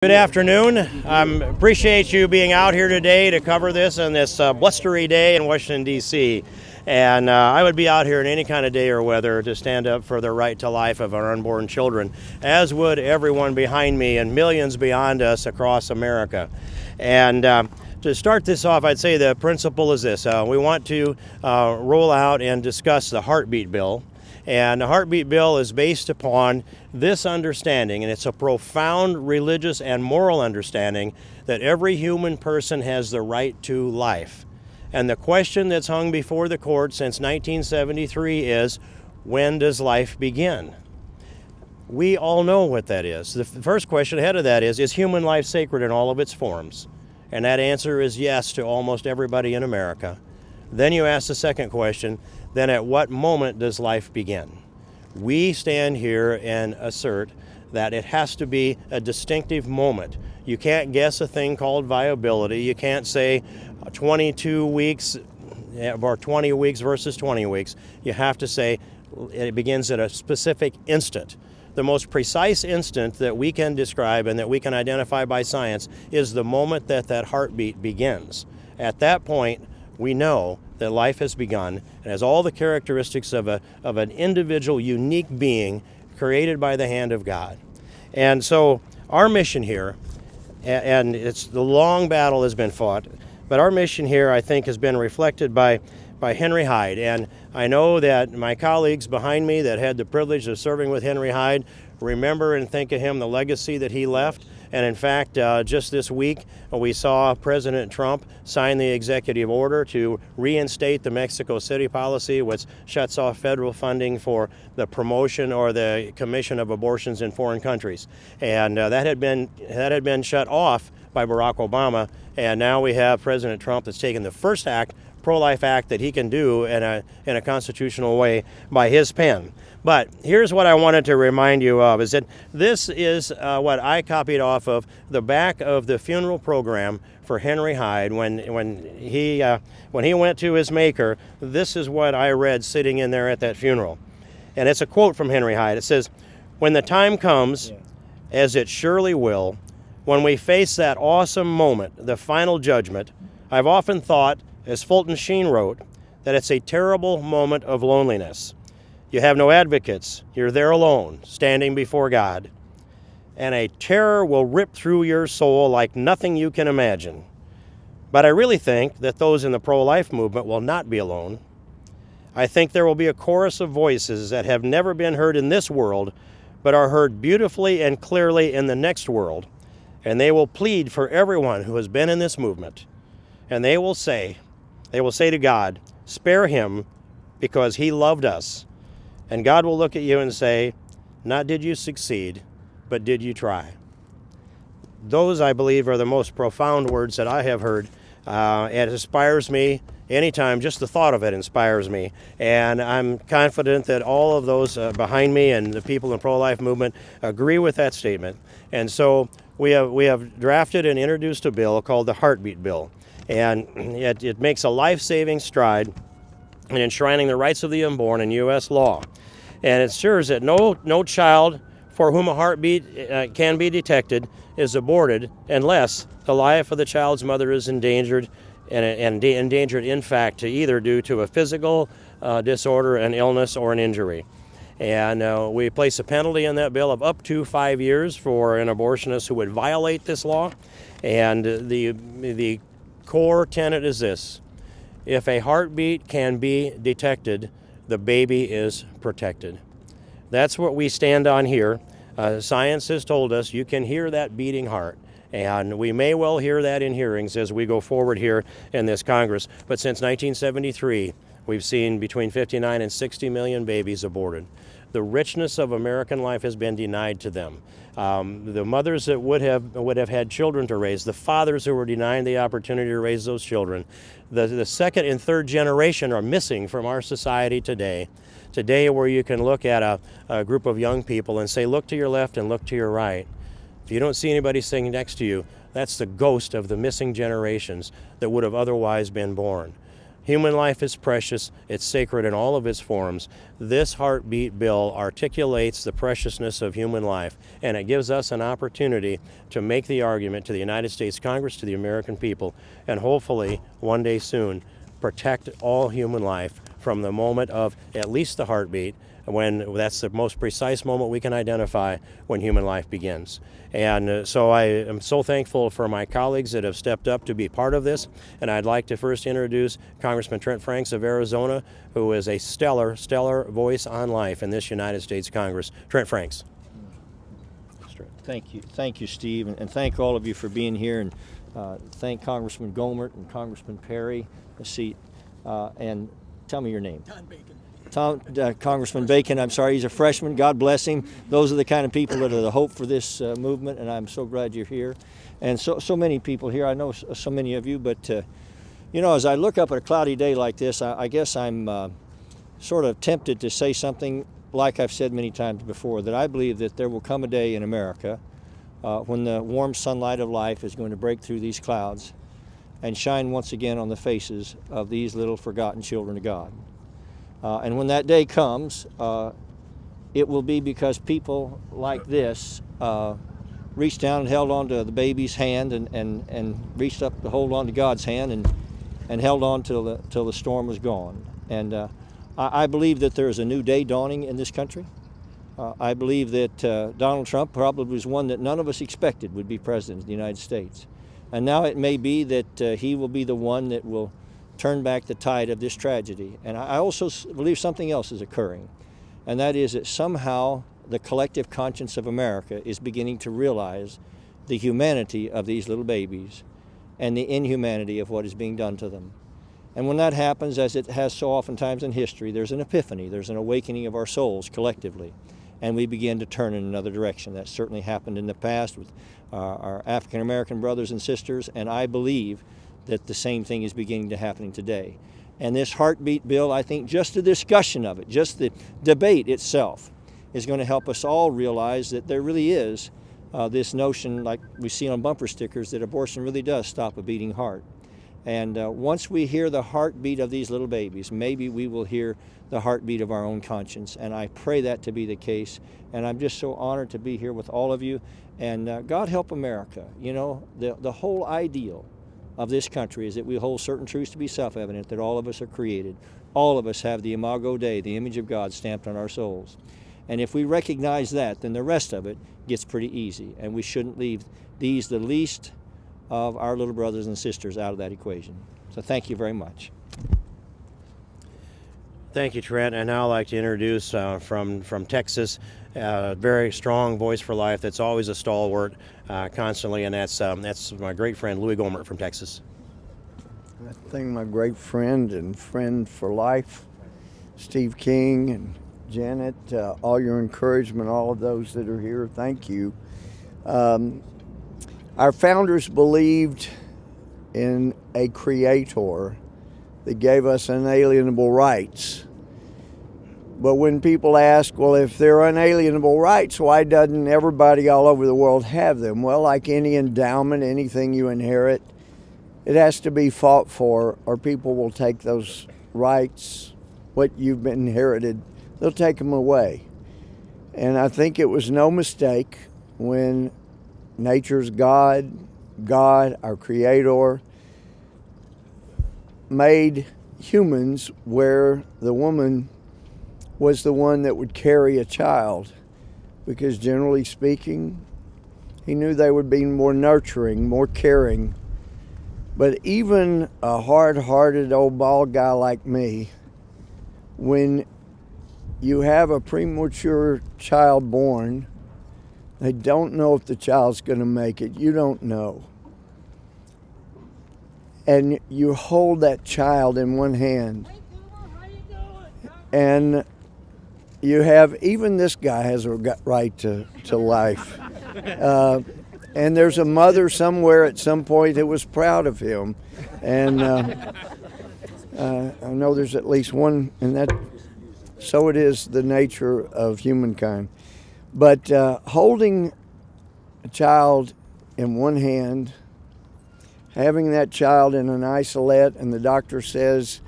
Good afternoon. Appreciate you being out here today to cover this on this blustery day in Washington, D.C. And I would be out here in any kind of day or weather to stand up for the right to life of our unborn children, as would everyone behind me and millions beyond us across America. And to start this off, I'd say the principle is this. We want to roll out and discuss the Heartbeat Bill. And the Heartbeat Bill is based upon this understanding, and it's a profound religious and moral understanding that every human person has the right to life. And the question that's hung before the court since 1973 is, when does life begin? We all know what that is. The first question ahead of that is human life sacred in all of its forms? And that answer is yes to almost everybody in America. Then you ask the second question, then at what moment does life begin? We stand here and assert that it has to be a distinctive moment. You can't guess a thing called viability. You can't say 22 weeks or 20 weeks versus 20 weeks. You have to say it begins at a specific instant. The most precise instant that we can describe and that we can identify by science is the moment that that heartbeat begins. At that point, we know that life has begun and has all the characteristics of an individual, unique being created by the hand of God. And so our mission here, and it's the long battle has been fought, but our mission here, I think, has been reflected by Henry Hyde. And I know that my colleagues behind me that had the privilege of serving with Henry Hyde remember and think of him, the legacy that he left. And in fact, just this week, we saw President Trump sign the executive order to reinstate the Mexico City policy, which shuts off federal funding for the promotion or the commission of abortions in foreign countries. And that had been shut off by Barack Obama. And now we have President Trump that's taken the first pro-life act that he can do in a constitutional way by his pen. But here's what I wanted to remind you of, is that this is what I copied off of the back of the funeral program for Henry Hyde. When he went to his maker, this is what I read sitting in there at that funeral. And it's a quote from Henry Hyde. It says, "When the time comes, as it surely will, when we face that awesome moment, the final judgment, I've often thought, as Fulton Sheen wrote, that it's a terrible moment of loneliness. You have no advocates. You're there alone, standing before God. And a terror will rip through your soul like nothing you can imagine. But I really think that those in the pro-life movement will not be alone. I think there will be a chorus of voices that have never been heard in this world, but are heard beautifully and clearly in the next world. And they will plead for everyone who has been in this movement. And they will say to God, spare him because he loved us. And God will look at you and say, not did you succeed, but did you try?" Those, I believe, are the most profound words that I have heard. It inspires me anytime. Just the thought of it inspires me. And I'm confident that all of those behind me and the people in the pro-life movement agree with that statement. And so we have drafted and introduced a bill called the Heartbeat Bill. And it makes a life-saving stride in enshrining the rights of the unborn in U.S. law. And it ensures that no child for whom a heartbeat can be detected is aborted unless the life of the child's mother is endangered, and endangered in fact to either due to a physical disorder, an illness, or an injury. And we place a penalty in that bill of up to 5 years for an abortionist who would violate this law. And the core tenet is this: if a heartbeat can be detected, the baby is protected. That's what we stand on here. Science has told us you can hear that beating heart, and we may well hear that in hearings as we go forward here in this Congress. But since 1973, we've seen between 59 and 60 million babies aborted. The richness of American life has been denied to them. The mothers that would have had children to raise, the fathers who were denied the opportunity to raise those children, the second and third generation are missing from our society today. Today, where you can look at a group of young people and say, look to your left and look to your right. If you don't see anybody sitting next to you, that's the ghost of the missing generations that would have otherwise been born. Human life is precious. It's sacred in all of its forms. This heartbeat bill articulates the preciousness of human life, and it gives us an opportunity to make the argument to the United States Congress, to the American people, and hopefully one day soon protect all human life from the moment of at least the heartbeat, when that's the most precise moment we can identify when human life begins. And so I am so thankful for my colleagues that have stepped up to be part of this. And I'd like to first introduce Congressman Trent Franks of Arizona, who is a stellar voice on life in this United States Congress. Trent Franks. Thank you, Steve, and thank all of you for being here, and thank Congressman Gohmert and Congressman Perry. And tell me your name. Congressman Bacon, I'm sorry, he's a freshman. God bless him. Those are the kind of people that are the hope for this movement, and I'm so glad you're here. And so many people here. I know so many of you, but as I look up at a cloudy day like this, I guess I'm sort of tempted to say something like I've said many times before, that I believe that there will come a day in America when the warm sunlight of life is going to break through these clouds and shine once again on the faces of these little forgotten children of God. And when that day comes, it will be because people like this reached down and held on to the baby's hand and reached up to hold on to God's hand and held on till the storm was gone. And I believe that there is a new day dawning in this country. I believe that Donald Trump probably was one that none of us expected would be president of the United States. And now it may be that he will be the one that will turn back the tide of this tragedy. And I also believe something else is occurring, and that is that somehow the collective conscience of America is beginning to realize the humanity of these little babies and the inhumanity of what is being done to them. And when that happens, as it has so oftentimes in history, there's an epiphany, there's an awakening of our souls collectively, and we begin to turn in another direction. That certainly happened in the past with our African American brothers and sisters, and I believe that the same thing is beginning to happen today. And this heartbeat bill, I think just the discussion of it, just the debate itself, is going to help us all realize that there really is this notion, like we see on bumper stickers, that abortion really does stop a beating heart. And once we hear the heartbeat of these little babies, maybe we will hear the heartbeat of our own conscience. And I pray that to be the case. And I'm just so honored to be here with all of you. And God help America. The whole ideal of this country is that we hold certain truths to be self-evident, that all of us are created. All of us have the Imago Dei, the image of God, stamped on our souls. And if we recognize that, then the rest of it gets pretty easy. And we shouldn't leave the least of our little brothers and sisters out of that equation. So thank you very much. Thank you, Trent. And now I'd like to introduce from Texas, a very strong voice for life that's always a stalwart constantly, and that's my great friend Louis Gohmert from Texas. I thank my great friend and friend for life, Steve King and Janet, all your encouragement, all of those that are here, thank you. Our founders believed in a creator that gave us unalienable rights. But when people ask, well, if they're unalienable rights, why doesn't everybody all over the world have them? Well, like any endowment, anything you inherit, it has to be fought for, or people will take those rights, what you've been inherited, they'll take them away. And I think it was no mistake when nature's God, our creator, made humans where the woman was the one that would carry a child, because generally speaking, he knew they would be more nurturing, more caring. But even a hard-hearted old bald guy like me, when you have a premature child born, they don't know if the child's going to make it. You don't know. And you hold that child in one hand. And you have, even this guy has a right to life. And there's a mother somewhere at some point that was proud of him. And I know there's at least one, and that, so it is the nature of humankind. But holding a child in one hand, having that child in an isolate, and the doctor says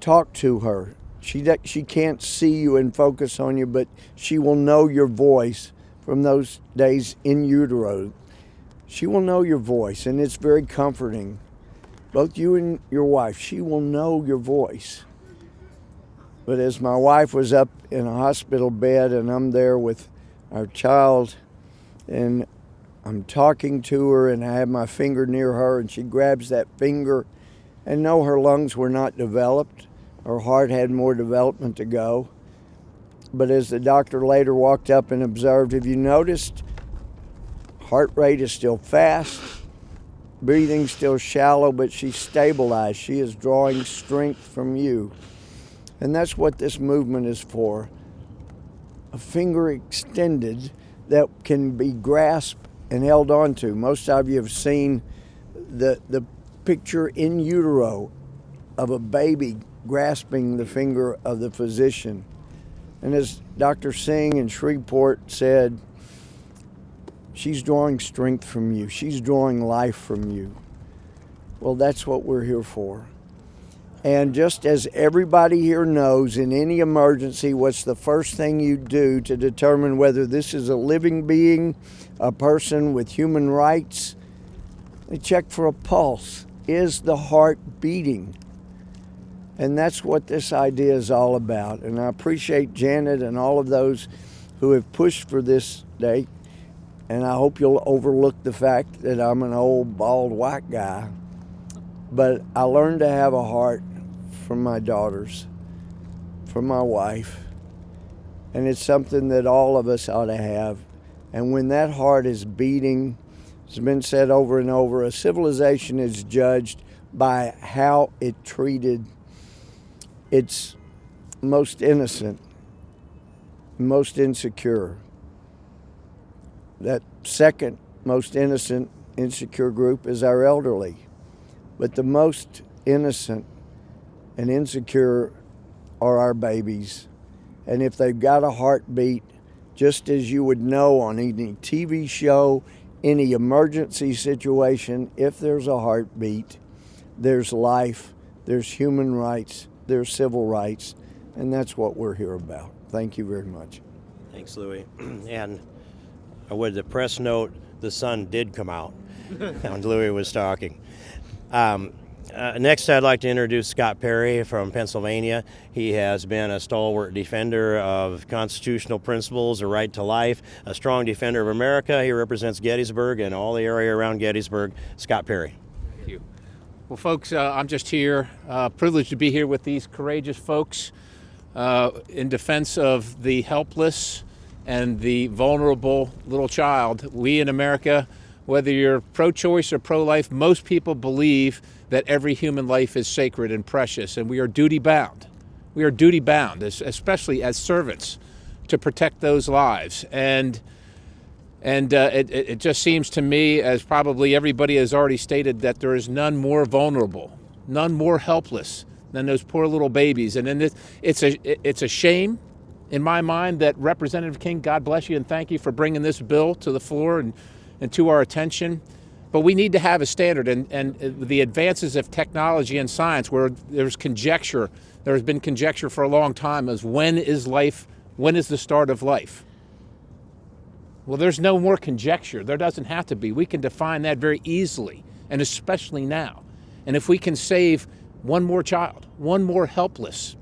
talk to her. She can't see you and focus on you, but she will know your voice from those days in utero. She will know your voice, and it's very comforting. Both you and your wife, she will know your voice. But as my wife was up in a hospital bed and I'm there with our child, and I'm talking to her and I have my finger near her and she grabs that finger, and no, her lungs were not developed. Her heart had more development to go. But as the doctor later walked up and observed, have you noticed heart rate is still fast, breathing still shallow, but she's stabilized. She is drawing strength from you. And that's what this movement is for. A finger extended that can be grasped and held onto. Most of you have seen the picture in utero of a baby grasping the finger of the physician. And as Dr. Singh in Shreveport said, she's drawing strength from you. She's drawing life from you. Well, that's what we're here for. And just as everybody here knows, in any emergency, what's the first thing you do to determine whether this is a living being, a person with human rights? They check for a pulse. Is the heart beating? And that's what this idea is all about. And I appreciate Janet and all of those who have pushed for this day. And I hope you'll overlook the fact that I'm an old, bald, white guy. But I learned to have a heart from my daughters, from my wife. And it's something that all of us ought to have. And when that heart is beating, it's been said over and over, a civilization is judged by how it treated its most innocent, most insecure. That second most innocent, insecure group is our elderly. But the most innocent and insecure are our babies. And if they've got a heartbeat, just as you would know on any TV show, any emergency situation, if there's a heartbeat, there's life, there's human rights, there's civil rights, and that's what we're here about. Thank you very much. Thanks, Louis. And with the press note, the sun did come out when Louis was talking. Next, I'd like to introduce Scott Perry from Pennsylvania. He has been a stalwart defender of constitutional principles, a right to life, a strong defender of America. He represents Gettysburg and all the area around Gettysburg. Scott Perry. Thank you. Well, folks, I'm just here, privileged to be here with these courageous folks in defense of the helpless and the vulnerable little child. We in America, whether you're pro-choice or pro-life, most people believe that every human life is sacred and precious, and we are duty-bound. We are duty-bound, especially as servants, to protect those lives. And it just seems to me, as probably everybody has already stated, that there is none more vulnerable, none more helpless than those poor little babies. And then it's a shame in my mind that Representative King, God bless you and thank you for bringing this bill to the floor and to our attention. But we need to have a standard, and the advances of technology and science, where there's conjecture, there has been conjecture for a long time as when is the start of life? Well, there's no more conjecture. There doesn't have to be. We can define that very easily, and especially now. And if we can save one more child, one more helpless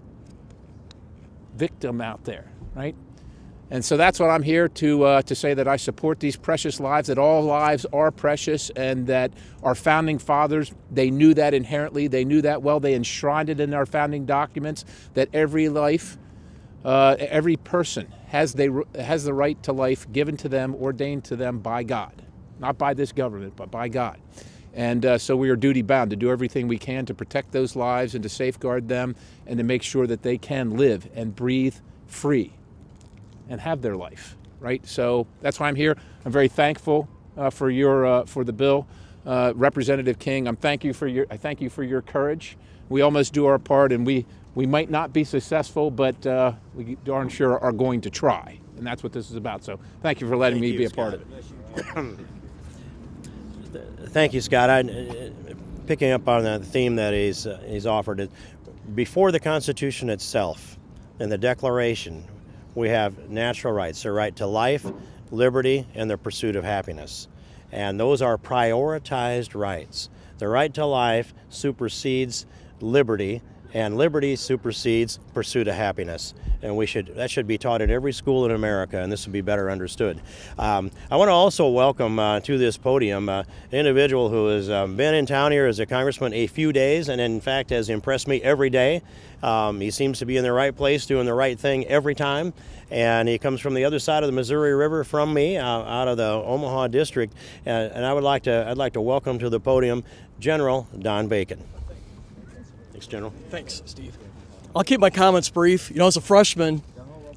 victim out there, right? And so that's what I'm here to say, that I support these precious lives, that all lives are precious, and that our founding fathers, they knew that inherently. They knew that well. They enshrined it in our founding documents, that every life, every person has the right to life given to them, ordained to them by God. Not by this government, but by God. And so we are duty-bound to do everything we can to protect those lives and to safeguard them and to make sure that they can live and breathe free and have their life, right? So that's why I'm here. I'm very thankful for the bill, Representative King. I thank you for your courage. We almost do our part, and we might not be successful, but we darn sure are going to try, and that's what this is about. So thank you for letting me be a part of it. Thank you, Scott. Picking up on the theme that he's offered, before the Constitution itself, in the Declaration, we have natural rights, the right to life, liberty, and the pursuit of happiness. And those are prioritized rights. The right to life supersedes liberty, and liberty supersedes pursuit of happiness. And that should be taught at every school in America, and this would be better understood. I want to also welcome to this podium an individual who has been in town here as a congressman a few days, and in fact has impressed me every day. He seems to be in the right place, doing the right thing every time, and he comes from the other side of the Missouri River from me, out of the Omaha district. And I'd like to welcome to the podium General Don Bacon. Thanks, General. Thanks, Steve. I'll keep my comments brief. You know, as a freshman,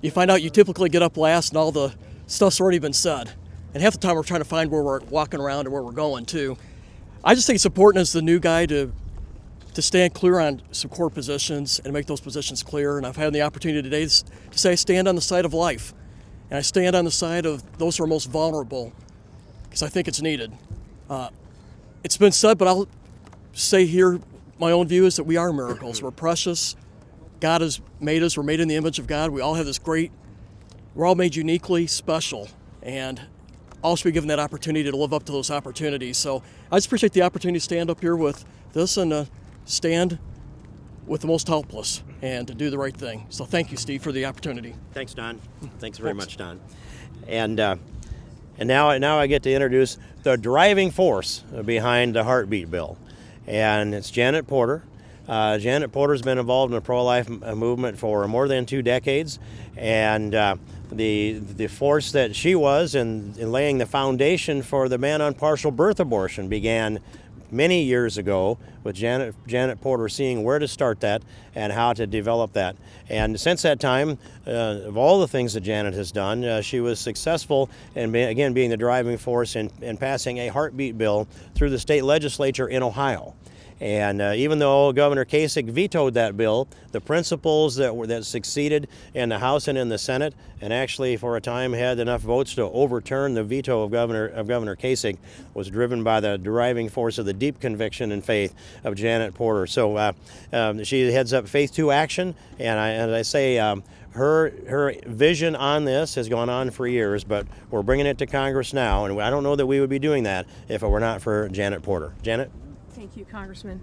you find out you typically get up last and all the stuff's already been said. And half the time we're trying to find where we're walking around and where we're going, too. I just think it's important as the new guy to stand clear on some core positions and make those positions clear. And I've had the opportunity today to say I stand on the side of life. And I stand on the side of those who are most vulnerable because I think it's needed. It's been said, but I'll say here my own view is that we are miracles. We're precious. God has made us. We're made in the image of God. We all have we're all made uniquely special. And all should be given that opportunity to live up to those opportunities. So I just appreciate the opportunity to stand up here with this and stand with the most helpless and to do the right thing. So thank you, Steve, for the opportunity. Thanks, Don. Thanks very much, Don. And now I get to introduce the driving force behind the Heartbeat Bill. And it's Janet Porter. Janet Porter's been involved in the pro-life movement for more than 2 decades, and the force that she was in laying the foundation for the ban on partial birth abortion began many years ago with Janet Porter seeing where to start that and how to develop that. And since that time, of all the things that Janet has done, she was successful in, again, being the driving force in passing a heartbeat bill through the state legislature in Ohio. And even though Governor Kasich vetoed that bill, the principles that succeeded in the House and in the Senate, and actually for a time had enough votes to overturn the veto of Governor Kasich, was driven by the driving force of the deep conviction and faith of Janet Porter. So she heads up Faith to Action, and I say her vision on this has gone on for years, but we're bringing it to Congress now, and I don't know that we would be doing that if it were not for Janet Porter. Janet? Thank you, Congressman.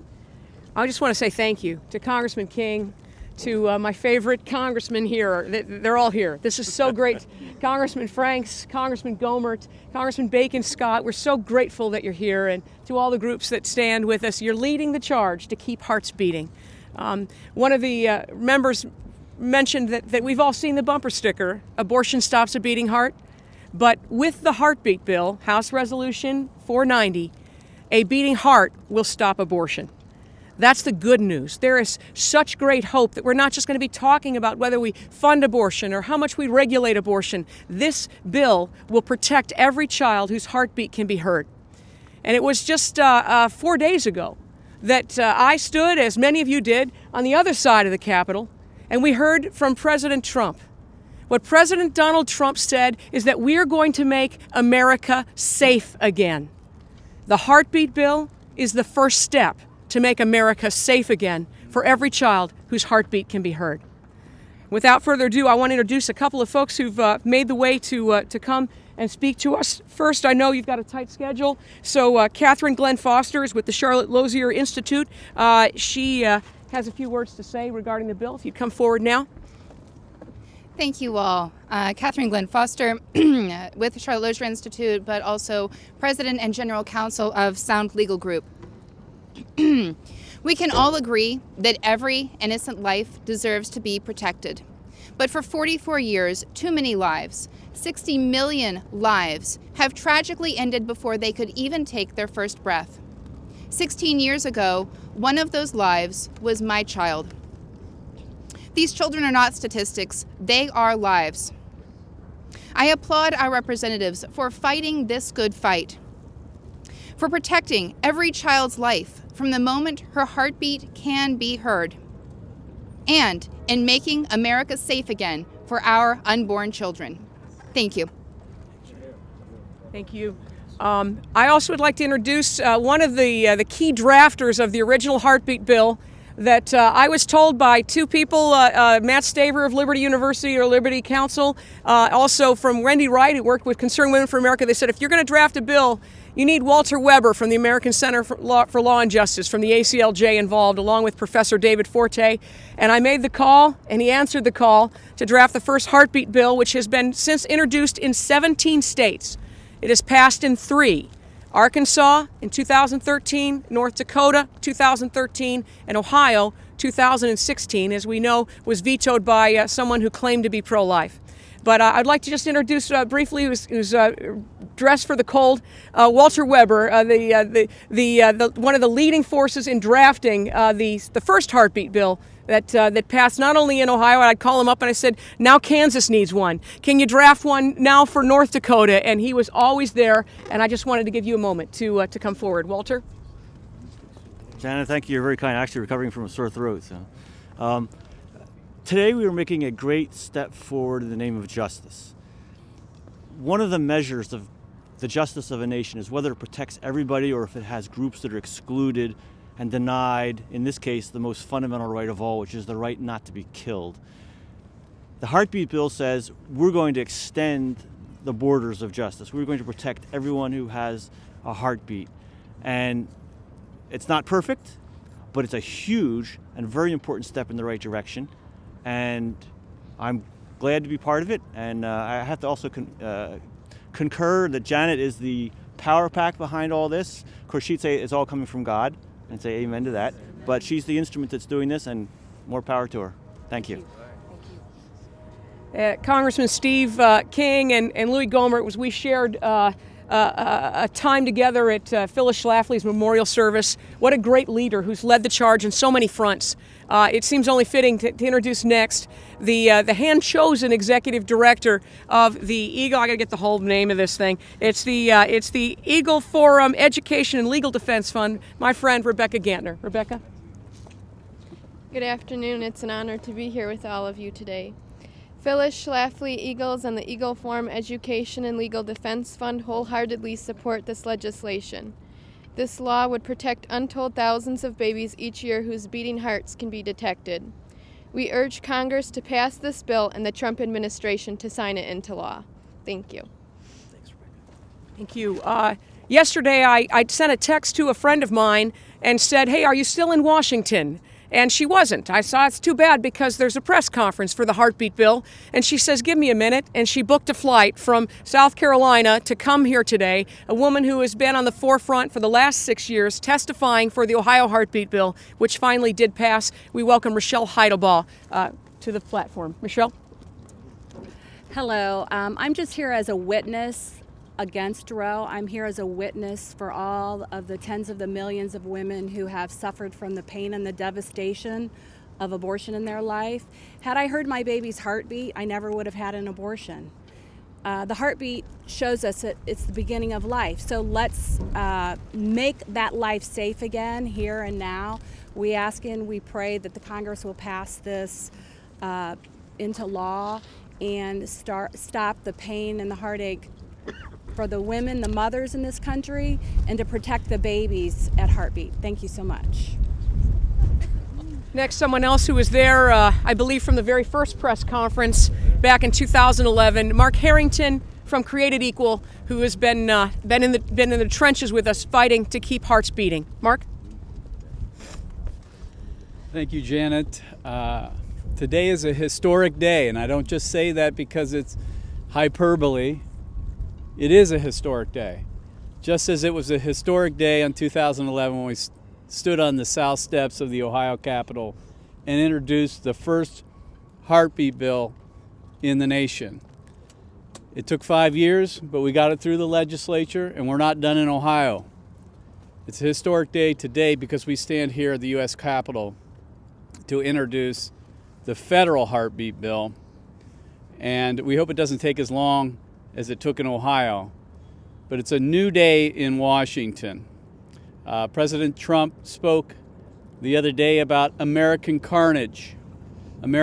I just want to say thank you to Congressman King, to my favorite congressman here. They're all here. This is so great. Congressman Franks, Congressman Gohmert, Congressman Bacon Scott, we're so grateful that you're here, and to all the groups that stand with us. You're leading the charge to keep hearts beating. One of the members mentioned that we've all seen the bumper sticker, abortion stops a beating heart. But with the Heartbeat Bill, House Resolution 490, a beating heart will stop abortion. That's the good news. There is such great hope that we're not just going to be talking about whether we fund abortion or how much we regulate abortion. This bill will protect every child whose heartbeat can be heard. And it was just 4 days ago that I stood, as many of you did, on the other side of the Capitol, and we heard from President Trump. What President Donald Trump said is that we are going to make America safe again. The Heartbeat Bill is the first step to make America safe again for every child whose heartbeat can be heard. Without further ado, I want to introduce a couple of folks who've made the way to come and speak to us. First, I know you've got a tight schedule, so Catherine Glenn Foster is with the Charlotte Lozier Institute. She has a few words to say regarding the bill. If you'd come forward now. Thank you all. Catherine Glenn Foster with the Charlotte Lozier Institute, but also President and General Counsel of Sound Legal Group. We can all agree that every innocent life deserves to be protected. But for 44 years, too many lives, 60 million lives, have tragically ended before they could even take their first breath. 16 years ago, one of those lives was my child. These children are not statistics, they are lives. I applaud our representatives for fighting this good fight, for protecting every child's life from the moment her heartbeat can be heard, and in making America safe again for our unborn children. Thank you. Thank you. I also would like to introduce one of the key drafters of the original Heartbeat Bill, that I was told by two people, Matt Staver of Liberty University or Liberty Counsel, also from Wendy Wright, who worked with Concerned Women for America. They said, if you're going to draft a bill, you need Walter Weber from the American Center for Law and Justice, from the ACLJ involved, along with Professor David Forte. And I made the call, and he answered the call to draft the first heartbeat bill, which has been since introduced in 17 states. It has passed in 3. Arkansas in 2013, North Dakota 2013, and Ohio 2016, as we know, was vetoed by someone who claimed to be pro-life. But I'd like to just introduce briefly who's dressed for the cold, Walter Weber, one of the leading forces in drafting the first heartbeat bill that passed not only in Ohio. I'd call him up and I said, now Kansas needs one. Can you draft one now for North Dakota? And he was always there, and I just wanted to give you a moment to come forward. Walter? Janet, thank you. You're very kind. Actually recovering from a sore throat. So, today we are making a great step forward in the name of justice. One of the measures of the justice of a nation is whether it protects everybody or if it has groups that are excluded and denied, in this case, the most fundamental right of all, which is the right not to be killed. The heartbeat bill says we're going to extend the borders of justice. We're going to protect everyone who has a heartbeat. And it's not perfect, but it's a huge and very important step in the right direction. And I'm glad to be part of it. And I have to also concur that Janet is the power pack behind all this. Of course, she'd say it's all coming from God, and say amen to that. But she's the instrument that's doing this, and more power to her. Thank you. Congressman Steve King and Louis Gohmert, we shared a time together at Phyllis Schlafly's memorial service. What a great leader who's led the charge on so many fronts. It seems only fitting to introduce next the hand-chosen executive director of the Eagle. I got to get the whole name of this thing. It's the Eagle Forum Education and Legal Defense Fund. My friend Rebecca Gantner. Rebecca. Good afternoon. It's an honor to be here with all of you today. Phyllis Schlafly Eagles and the Eagle Forum Education and Legal Defense Fund wholeheartedly support this legislation. This law would protect untold thousands of babies each year whose beating hearts can be detected. We urge Congress to pass this bill and the Trump administration to sign it into law. Thank you. Thank you. Yesterday, I sent a text to a friend of mine and said, hey, are you still in Washington? And she wasn't. I saw it's too bad because there's a press conference for the heartbeat bill. And she says, give me a minute. And she booked a flight from South Carolina to come here today. A woman who has been on the forefront for the last 6 years testifying for the Ohio heartbeat bill, which finally did pass. We welcome Rochelle Heidelbaugh to the platform. Rochelle? Hello. I'm just here as a witness against Roe. I'm here as a witness for all of the tens of the millions of women who have suffered from the pain and the devastation of abortion in their life. Had I heard my baby's heartbeat, I never would have had an abortion. The heartbeat shows us that it's the beginning of life. So let's make that life safe again, here and now. We ask and we pray that the Congress will pass this into law and stop the pain and the heartache for the women, the mothers in this country, and to protect the babies at Heartbeat. Thank you so much. Next, someone else who was there, I believe from the very first press conference back in 2011, Mark Harrington from Created Equal, who has been in the trenches with us fighting to keep hearts beating. Mark? Thank you, Janet. Today is a historic day, and I don't just say that because it's hyperbole. It is a historic day, just as it was a historic day in 2011 when we stood on the south steps of the Ohio Capitol and introduced the first heartbeat bill in the nation. It took 5 years, but we got it through the legislature, and we're not done in Ohio. It's a historic day today because we stand here at the U.S. Capitol to introduce the federal heartbeat bill, and we hope it doesn't take as long as it took in Ohio. But it's a new day in Washington. President Trump spoke the other day about American carnage, and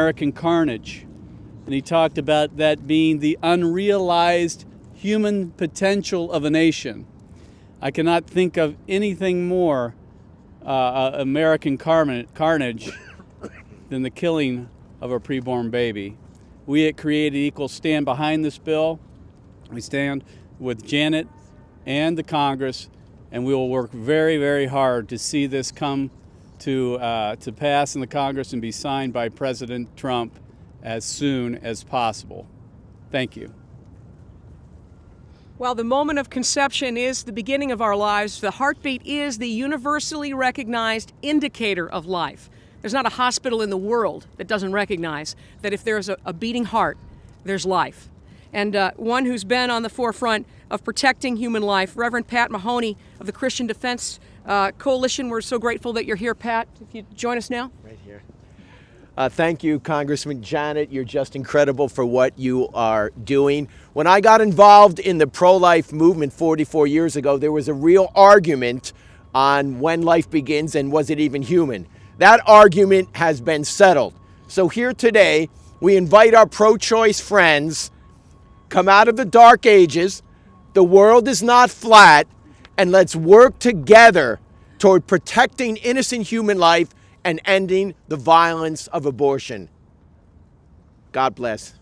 he talked about that being the unrealized human potential of a nation. I cannot think of anything more American carnage than the killing of a preborn baby. We at Created Equal stand behind this bill. We stand with Janet and the Congress, and we will work very, very hard to see this come to pass in the Congress and be signed by President Trump as soon as possible. Thank you. While the moment of conception is the beginning of our lives, the heartbeat is the universally recognized indicator of life. There's not a hospital in the world that doesn't recognize that if there's a beating heart, there's life. And one who's been on the forefront of protecting human life, Reverend Pat Mahoney of the Christian Defense Coalition. We're so grateful that you're here, Pat. If you join us now. Right here. Thank you, Congressman Janet. You're just incredible for what you are doing. When I got involved in the pro-life movement 44 years ago, there was a real argument on when life begins and was it even human. That argument has been settled. So here today, we invite our pro-choice friends, come out of the dark ages, the world is not flat, and let's work together toward protecting innocent human life and ending the violence of abortion. God bless.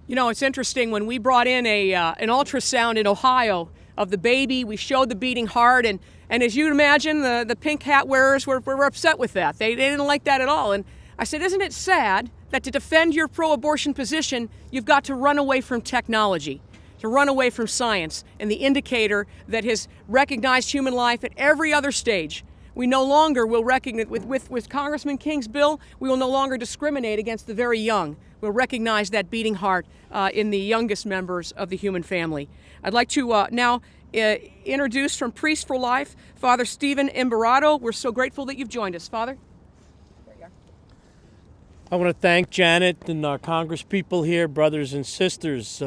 You know, it's interesting, when we brought in an ultrasound in Ohio of the baby, we showed the beating heart, and as you'd imagine, the pink hat wearers were upset with that. They didn't like that at all. And I said, isn't it sad that to defend your pro-abortion position, you've got to run away from technology, to run away from science and the indicator that has recognized human life at every other stage. We no longer will recognize, with Congressman King's bill, we will no longer discriminate against the very young. We'll recognize that beating heart in the youngest members of the human family. I'd like to now introduce from Priest for Life, Father Stephen Imbarrato. We're so grateful that you've joined us. Father? I want to thank Janet and our congresspeople here, brothers and sisters.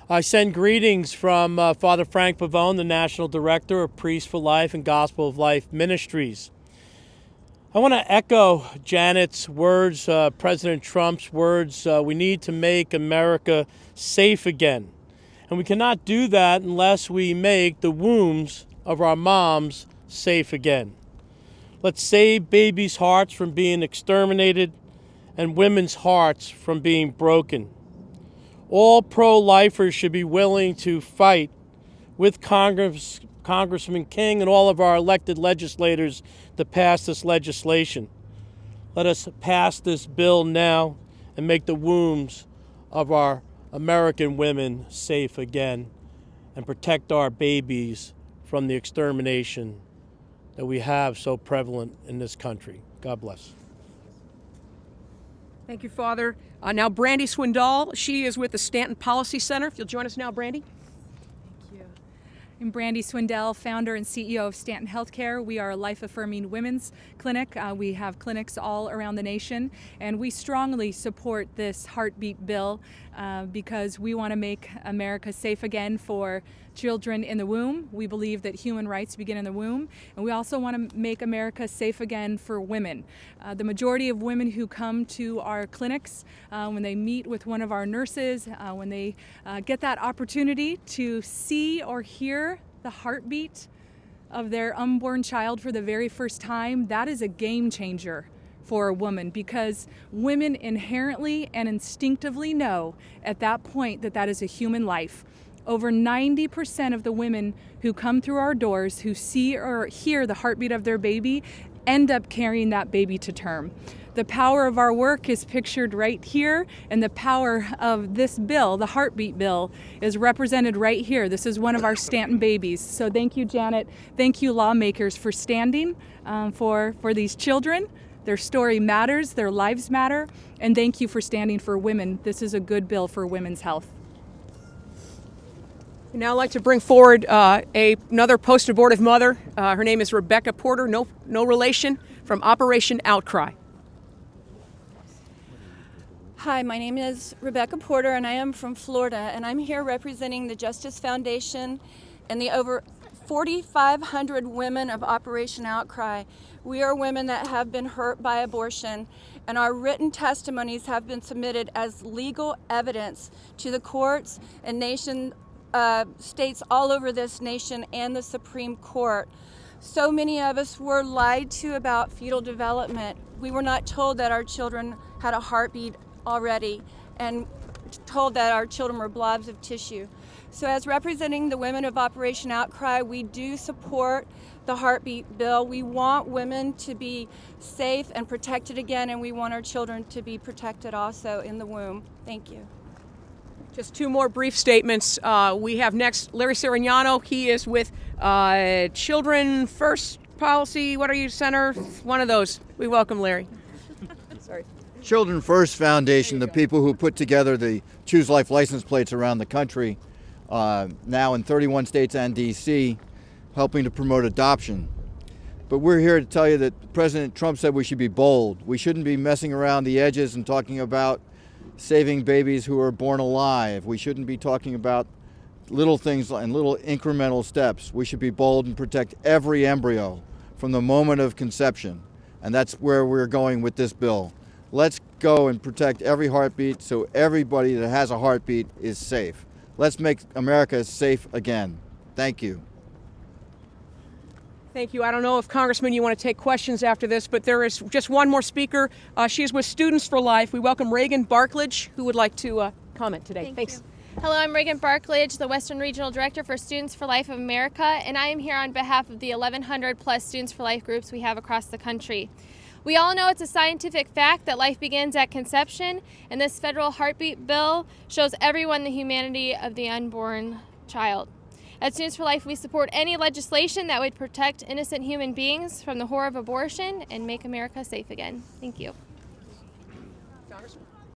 I send greetings from Father Frank Pavone, the National Director of Priest for Life and Gospel of Life Ministries. I want to echo Janet's words, President Trump's words. We need to make America safe again. And we cannot do that unless we make the wombs of our moms safe again. Let's save babies' hearts from being exterminated and women's hearts from being broken. All pro-lifers should be willing to fight with Congressman King and all of our elected legislators to pass this legislation. Let us pass this bill now and make the wombs of our American women safe again and protect our babies from the extermination that we have so prevalent in this country. God bless. Thank you, Father. Now, Brandy Swindoll. She is with the Stanton Policy Center. If you'll join us now, Brandy. Thank you. I'm Brandy Swindoll, founder and CEO of Stanton Healthcare. We are a life-affirming women's clinic. We have clinics all around the nation, and we strongly support this heartbeat bill because we want to make America safe again for children in the womb. We believe that human rights begin in the womb, and we also want to make America safe again for women. The majority of women who come to our clinics, when they meet with one of our nurses, when they get that opportunity to see or hear the heartbeat of their unborn child for the very first time, that is a game changer for a woman, because women inherently and instinctively know at that point that that is a human life. Over 90% of the women who come through our doors who see or hear the heartbeat of their baby end up carrying that baby to term. The power of our work is pictured right here, and the power of this bill, the heartbeat bill, is represented right here. This is one of our Stanton babies. So thank you, Janet. Thank you, lawmakers, for standing for these children. Their story matters, their lives matter, and thank you for standing for women. This is a good bill for women's health. I'd now like to bring forward another post-abortive mother. Her name is Rebecca Porter, no relation, from Operation Outcry. Hi, my name is Rebecca Porter, and I am from Florida, and I'm here representing the Justice Foundation and the over 4,500 women of Operation Outcry. We are women that have been hurt by abortion, and our written testimonies have been submitted as legal evidence to the courts and states all over this nation and the Supreme Court. So many of us were lied to about fetal development. We were not told that our children had a heartbeat already, and told that our children were blobs of tissue. So as representing the women of Operation Outcry, we do support the heartbeat bill. We want women to be safe and protected again, and we want our children to be protected also in the womb. Thank you. Just two more brief statements. We have next Larry Sirignano. He is with Children First Policy. What are you, Center? One of those. We welcome Larry. Sorry. Children First Foundation, the people who put together the Choose Life license plates around the country, now in 31 states and D.C., helping to promote adoption. But we're here to tell you that President Trump said we should be bold. We shouldn't be messing around the edges and talking about saving babies who are born alive. We shouldn't be talking about little things and little incremental steps. We should be bold and protect every embryo from the moment of conception. And that's where we're going with this bill. Let's go and protect every heartbeat so everybody that has a heartbeat is safe. Let's make America safe again. Thank you. Thank you. I don't know if, Congressman, you want to take questions after this, but there is just one more speaker. She is with Students for Life. We welcome Reagan Barklage, who would like to comment today. Thanks. Hello, I'm Reagan Barklage, the Western Regional Director for Students for Life of America, and I am here on behalf of the 1,100 plus Students for Life groups we have across the country. We all know it's a scientific fact that life begins at conception, and this federal heartbeat bill shows everyone the humanity of the unborn child. At Students for Life, we support any legislation that would protect innocent human beings from the horror of abortion and make America safe again. Thank you.